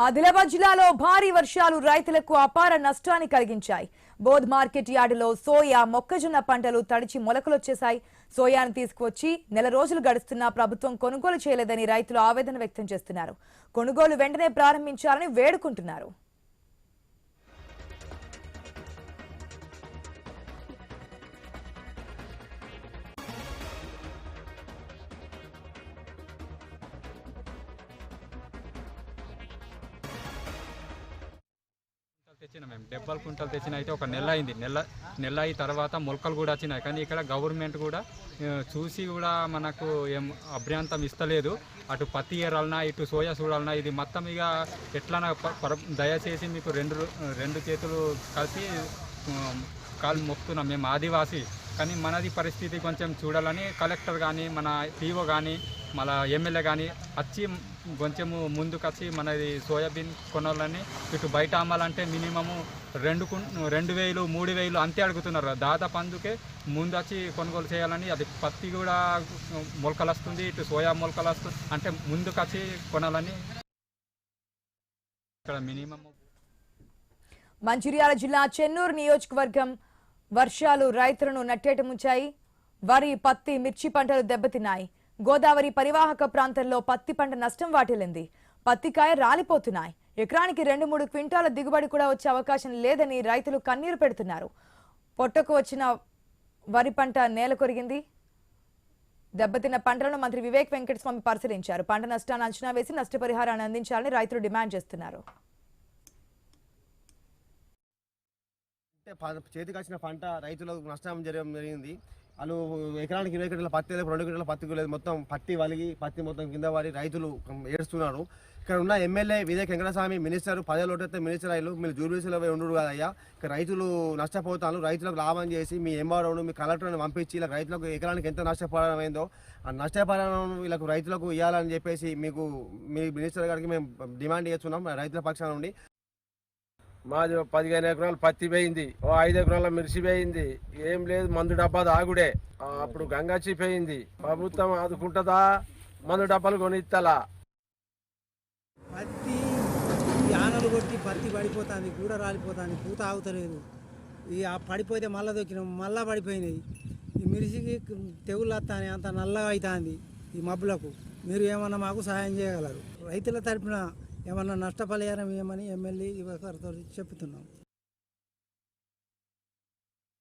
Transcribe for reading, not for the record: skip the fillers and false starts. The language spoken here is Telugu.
ఆదిలాబాద్ జిల్లాలో భారీ వర్షాలు రైతులకు అపార నష్టాన్ని కలిగించాయి. బోధ్ మార్కెట్ యార్డులో సోయా, మొక్కజొన్న పంటలు తడిచి మొలకలొచ్చేశాయి. సోయాను తీసుకువచ్చి నెల రోజులు గడుస్తున్నా ప్రభుత్వం కొనుగోలు చేయలేదని రైతులు ఆవేదన వ్యక్తం చేస్తున్నారు. కొనుగోలు వెంటనే ప్రారంభించాలని వేడుకుంటున్నారు. తెచ్చిన మేము 70 క్వింటాలు తెచ్చిన అయితే ఒక నెల అయింది. నెల అయిన తర్వాత మొలకలు కూడా వచ్చినాయి. కానీ ఇక్కడ గవర్నమెంట్ కూడా చూసి కూడా మనకు ఏం అభ్యంతరం ఇస్తలేదు. అటు పత్తి ఏరాలన్నా ఇటు సోయా చూడాలన్నా ఇది మొత్తం ఇక ఎట్లా దయచేసి మీకు రెండు చేతులు కలిసి కాలు మొక్కుతున్నాం. మేము ఆదివాసి కానీ మనది పరిస్థితి కొంచెం చూడాలని కలెక్టర్ కానీ మన పీఓ కానీ మన ఎమ్మెల్యే కానీ వచ్చి కొంచెము ముందుకు వచ్చి మనది సోయాబీన్ కొనాలని ఇటు బయట అమ్మాలంటే మినిమము 2,000 3,000 అంతే అడుగుతున్నారు. దాదాపు అందుకే ముందు వచ్చి కొనుగోలు చేయాలని, అది పత్తి కూడా మొలకలు వస్తుంది, ఇటు సోయా మొలకలు వస్తుంది అంటే ముందుకు వచ్చి కొనాలని ఇక్కడ మినిమం. మంచిర్యాల జిల్లా చెన్నూరు నియోజకవర్గం వర్షాలు రైతులను నట్టేట ముంచాయి. వరి, పత్తి, మిర్చి పంటలు దెబ్బతిన్నాయి. గోదావరి పరివాహక ప్రాంతంలో పత్తి పంట నష్టం వాటిల్లింది. పత్తికాయ రాలిపోతున్నాయి. ఎకరానికి 2-3 క్వింటాల దిగుబడి కూడా వచ్చే అవకాశం లేదని రైతులు కన్నీరు పెడుతున్నారు. పొట్టకు వచ్చిన వరి పంట నేల కొరిగింది. దెబ్బతిన్న పంటలను మంత్రి వివేక్ వెంకటస్వామి పరిశీలించారు. పంట నష్టాన్ని అంచనా వేసి నష్టపరిహారాన్ని అందించాలని రైతులు డిమాండ్ చేస్తున్నారు. చేతికి వచ్చిన పంట రైతులకు నష్టం జరిగింది. వాళ్ళు ఎకరానికి 20 క్వింటాల పత్తి లేదు, 2 క్వింటాల పత్తి లేదు, మొత్తం పత్తి వలిగి పత్తి మొత్తం కింద పడి రైతులు ఏడుస్తున్నారు. ఇక్కడ ఉన్న ఎమ్మెల్యే వివేక్ వెంకటస్వామి మినిస్టర్ 10 ఓట్లతో మినిస్టర్ అయ్యారు. మీరు జూబ్లీస్లో ఉండు కదయ్యా, ఇక్కడ రైతులు నష్టపోతాను, రైతులకు లాభం చేసి మీ ఎంఆర్ఓను మీ కలెక్టర్ని పంపించి ఇలా రైతులకు ఎకరానికి ఎంత నష్టపడడం అయిందో ఆ నష్టపడడం వీళ్ళకు రైతులకు ఇవ్వాలని చెప్పేసి మీ మినిస్టర్ గారికి మేము డిమాండ్ చేస్తున్నాం రైతుల పక్షాన నుండి. మాది 15 ఎకరాలు పత్తి పోయింది, 5 ఎకరాల మిర్చి పోయింది. ఏం లేదు, మందు డబ్బా దాగుడే. అప్పుడు గంగాచి పోయింది. ప్రభుత్వం ఆదుకుంటుందా? మందు డబ్బాలు కొనిస్తలా? పత్తి యానలు కొట్టి పత్తి పడిపోతుంది, గూడ రాలిపోతుంది, పూత ఆగుతలేదు. ఇక పడిపోతే మళ్ళా దొక్కినాం, మళ్ళా పడిపోయినాయి. ఈ మిర్చికి తెగుళ్ళు వస్తాయి, అంత నల్లగా అవుతుంది ఈ మబ్బులకు. మీరు ఏమన్నా మాకు సహాయం చేయగలరు? రైతుల తరపున ఏమన్నా నష్టపరిహారం ఇవ్వమని ఎమ్మెల్యే గారితో చెప్తున్నాం.